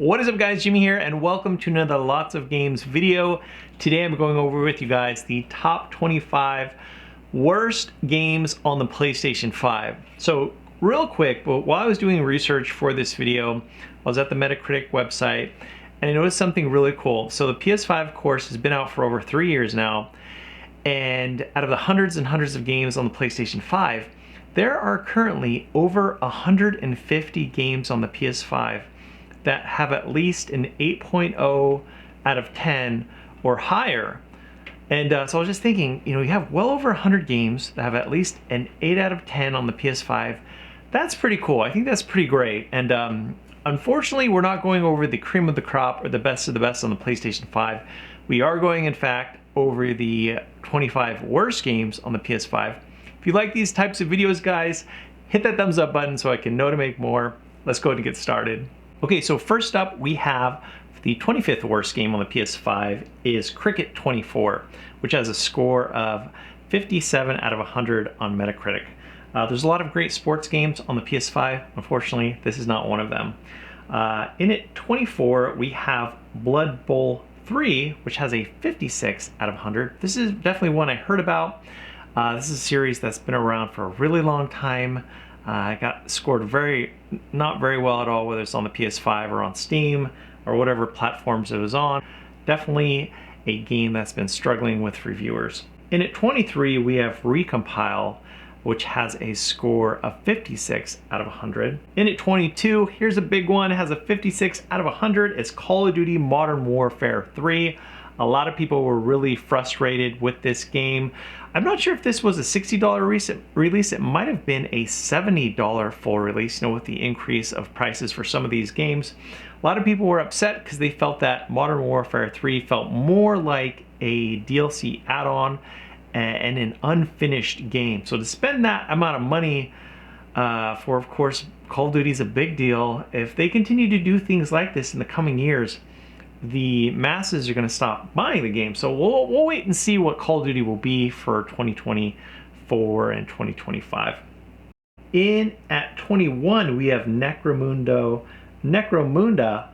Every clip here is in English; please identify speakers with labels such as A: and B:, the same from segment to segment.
A: What is up guys, Jimmy here and welcome to another Lots of Games video. Today I'm going over with you guys the top 25 worst games on the PlayStation 5. So real quick, but while I was doing research for this video, I was at the Metacritic website and I noticed something really cool. So the PS5 of course has been out for over 3 years now, and out of the hundreds and hundreds of games on the PlayStation 5, there are currently over 150 games on the PS5 that have at least an 8.0 out of 10 or higher. And so I was just thinking, you have well over 100 games that have at least an 8 out of 10 on the PS5. That's pretty cool. I think that's pretty great. And unfortunately, we're not going over the cream of the crop or the best of the best on the PlayStation 5. We are going, in fact, over the 25 worst games on the PS5. If you like these types of videos, guys, hit that thumbs up button so I can know to make more. Let's go ahead and get started. Okay, so first up we have the 25th worst game on the PS5 is Cricket 24, which has a score of 57 out of 100 on Metacritic. There's a lot of great sports games on the PS5. Unfortunately, this is not one of them. In at 24, we have Blood Bowl 3, which has a 56 out of 100. This is definitely one I heard about. This is a series that's been around for a really long time. I got scored not very well at all, whether it's on the PS5 or on Steam or whatever platforms it was on. Definitely a game that's been struggling with reviewers. In at 23, we have Recompile, which has a score of 56 out of 100. In at 22, here's a big one, it has a 56 out of 100. It's Call of Duty Modern Warfare 3. A lot of people were really frustrated with this game. I'm not sure if this was a $60 recent release. It might have been a $70 full release, with the increase of prices for some of these games. A lot of people were upset because they felt that Modern Warfare 3 felt more like a DLC add-on and an unfinished game. So to spend that amount of money for, of course, Call of Duty is a big deal. If they continue to do things like this in the coming years, the masses are going to stop buying the game. So we'll wait and see what Call of Duty will be for 2024 and 2025. In at 21, we have Necr Mundo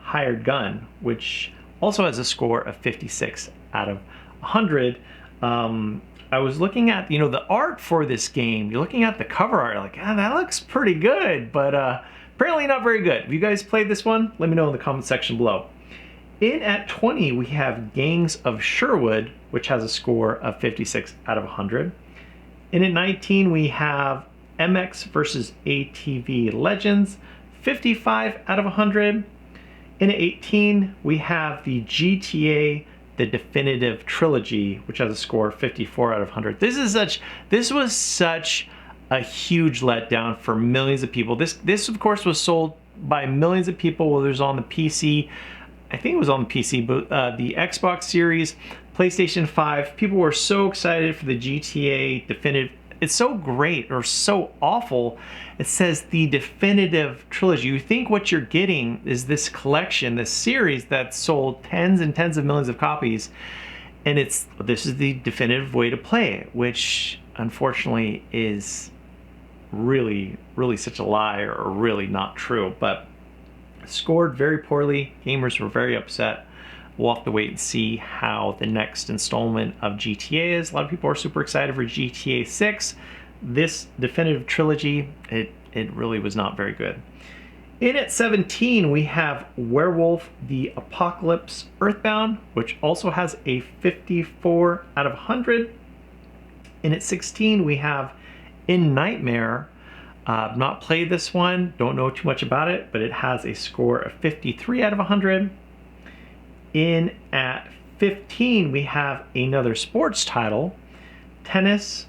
A: Hired Gun, which also has a score of 56 out of 100. I was looking at, the art for this game. You're looking at the cover art, like, that looks pretty good, but apparently not very good. Have you guys played this one? Let me know in the comment section below. In at 20, we have Gangs of Sherwood, which has a score of 56 out of 100. In at 19, we have MX versus ATV Legends, 55 out of 100. In at 18, we have the GTA The Definitive Trilogy, which has a score of 54 out of 100. This was such a huge letdown for millions of people. This of course was sold by millions of people, whether it was on the PC, I think it was on the PC, but the Xbox Series, PlayStation 5, people were so excited for the GTA Definitive. It's so great or so awful. It says the Definitive Trilogy. You think what you're getting is this collection, this series that sold tens and tens of millions of copies, and this is the definitive way to play it, which unfortunately is really, really such a lie or really not true. But scored very poorly. Gamers were very upset. We'll have to wait and see how the next installment of GTA is. A lot of people are super excited for GTA 6. This Definitive Trilogy, it really was not very good. In at 17, we have Werewolf the Apocalypse Earthbound, which also has a 54 out of 100. In at 16, we have In Nightmare. I've not played this one, don't know too much about it, but it has a score of 53 out of 100. In at 15, we have another sports title, Tennis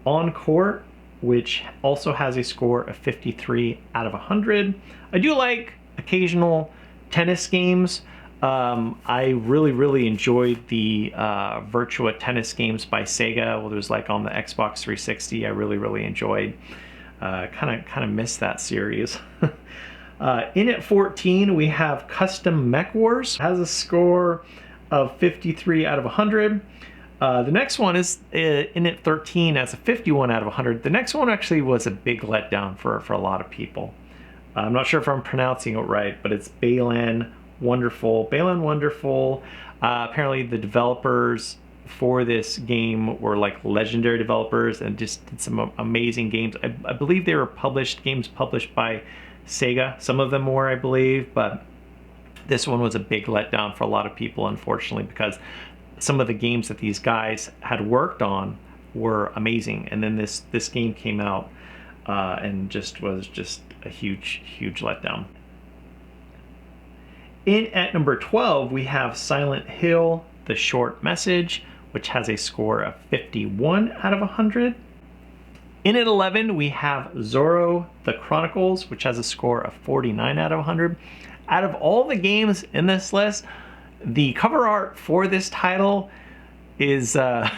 A: on Court, which also has a score of 53 out of 100. I do like occasional tennis games. I really enjoyed the Virtua Tennis games by Sega. Well, there's like on the Xbox 360, I really enjoyed. Kind of missed that series. In at 14, we have Custom Mech Wars. It has a score of 53 out of 100. The next one is in at 13 as a 51 out of 100. The next one actually was a big letdown for a lot of people. I'm not sure if I'm pronouncing it right, but it's Balan wonderful. Balin Wonderful. Apparently the developers for this game were like legendary developers and just did some amazing games. I believe they were games published by Sega. Some of them were, I believe, but this one was a big letdown for a lot of people, unfortunately, because some of the games that these guys had worked on were amazing, and then this game came out and was just a huge letdown. At number 12, we have Silent Hill: The Short Message, which has a score of 51 out of 100. In at 11, we have Zorro: The Chronicles, which has a score of 49 out of 100. Out of all the games in this list, the cover art for this title is, I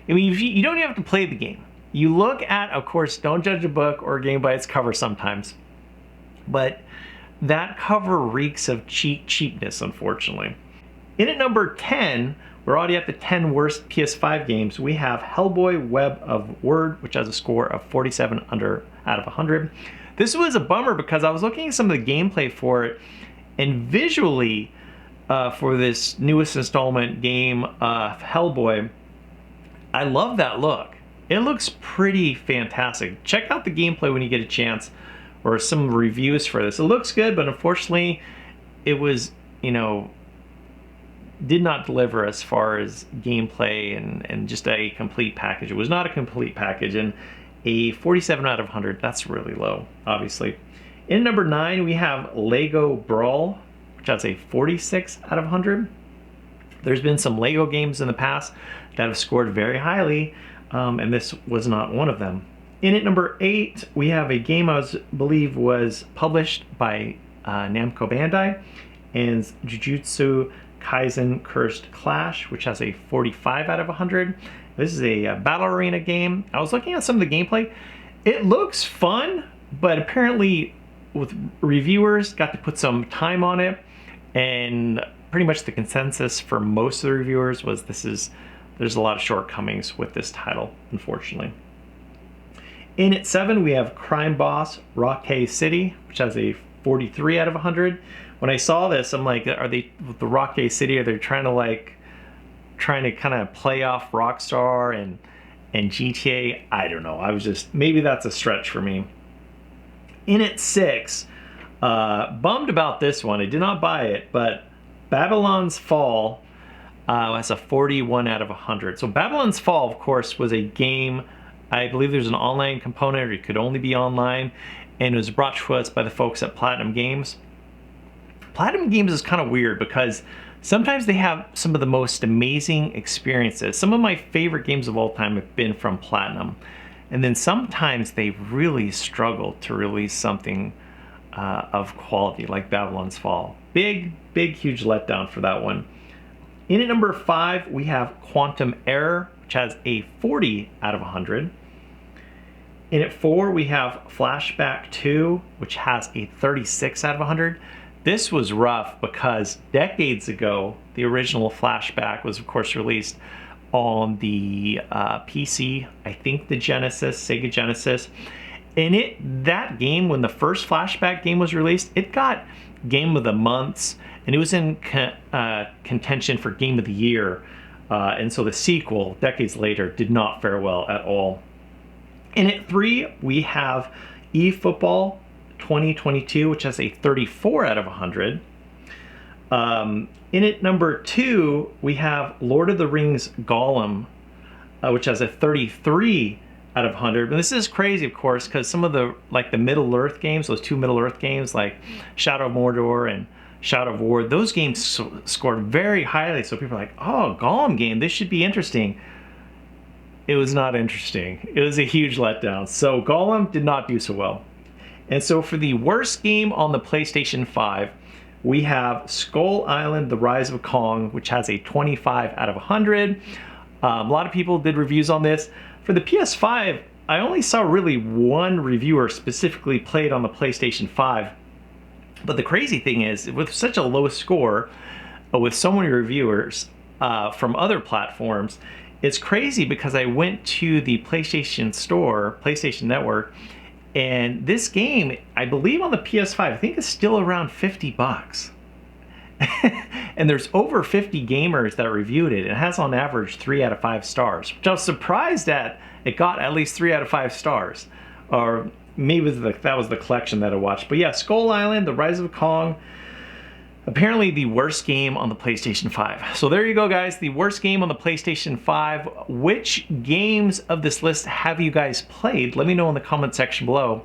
A: mean, you don't even have to play the game. You look at, of course, don't judge a book or a game by its cover sometimes, but that cover reeks of cheapness, unfortunately. In at number 10, we're already at the 10 worst PS5 games. We have Hellboy Web of Word, which has a score of 47 out of 100. This was a bummer because I was looking at some of the gameplay for it, and visually, for this newest installment game, Hellboy, I love that look. It looks pretty fantastic. Check out the gameplay when you get a chance, or some reviews for this. It looks good, but unfortunately, it was, did not deliver as far as gameplay and just a complete package. It was not a complete package, and a 47 out of 100, that's really low, obviously. In number 9, we have Lego Brawl, which has a 46 out of 100. There's been some Lego games in the past that have scored very highly, and this was not one of them. In at number 8, we have a game I believe was published by Namco Bandai, and Jujutsu Kaisen Cursed Clash, which has a 45 out of 100. This is a battle arena game. I was looking at some of the gameplay. It looks fun, but apparently with reviewers got to put some time on it, and pretty much the consensus for most of the reviewers was there's a lot of shortcomings with this title, unfortunately. In at 7, we have Crime Boss Rockay City, which has a 43 out of 100. When I saw this, I'm like, are they, with the Rockay City, are they trying to kind of play off Rockstar and GTA? I don't know. I was just, maybe that's a stretch for me. In at 6, bummed about this one. I did not buy it, but Babylon's Fall has a 41 out of 100. So Babylon's Fall, of course, was a game, I believe there's an online component, or it could only be online, and it was brought to us by the folks at Platinum Games. Platinum Games is kind of weird because sometimes they have some of the most amazing experiences. Some of my favorite games of all time have been from Platinum. And then sometimes they really struggle to release something of quality like Babylon's Fall. Big, huge letdown for that one. In at number 5, we have Quantum Error, which has a 40 out of 100. In at 4, we have Flashback 2, which has a 36 out of 100. This was rough because decades ago, the original Flashback was, of course, released on the PC, I think the Sega Genesis. And that game, when the first Flashback game was released, it got Game of the Months, and it was in contention for Game of the Year. And so the sequel, decades later, did not fare well at all. In at 3, we have eFootball 2022, which has a 34 out of 100. In at number 2, we have Lord of the Rings Gollum, which has a 33 out of 100. And this is crazy, of course, because some of the Middle-earth games, those two Middle-earth games like Shadow of Mordor and Shadow of War, those games scored very highly. So people are like, oh, Gollum game, this should be interesting. It was not interesting. It was a huge letdown. So Gollum did not do so well. And so for the worst game on the PlayStation 5, we have Skull Island: The Rise of Kong, which has a 25 out of 100. A lot of people did reviews on this. For the PS5, I only saw really one reviewer specifically played on the PlayStation 5. But the crazy thing is, with such a low score, with so many reviewers from other platforms, it's crazy because I went to the PlayStation Store, PlayStation Network, and this game, I believe on the PS5, I think is still around $50. And there's over 50 gamers that reviewed it. It has on average 3 out of 5 stars, which I was surprised at. It got at least 3 out of 5 stars. Or maybe that was the collection that I watched. But yeah, Skull Island, The Rise of Kong, apparently the worst game on the PlayStation 5. So there you go, guys, the worst game on the PlayStation 5. Which games of this list have you guys played? Let me know in the comment section below.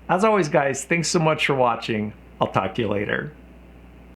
A: As always, guys, thanks so much for watching. I'll talk to you later.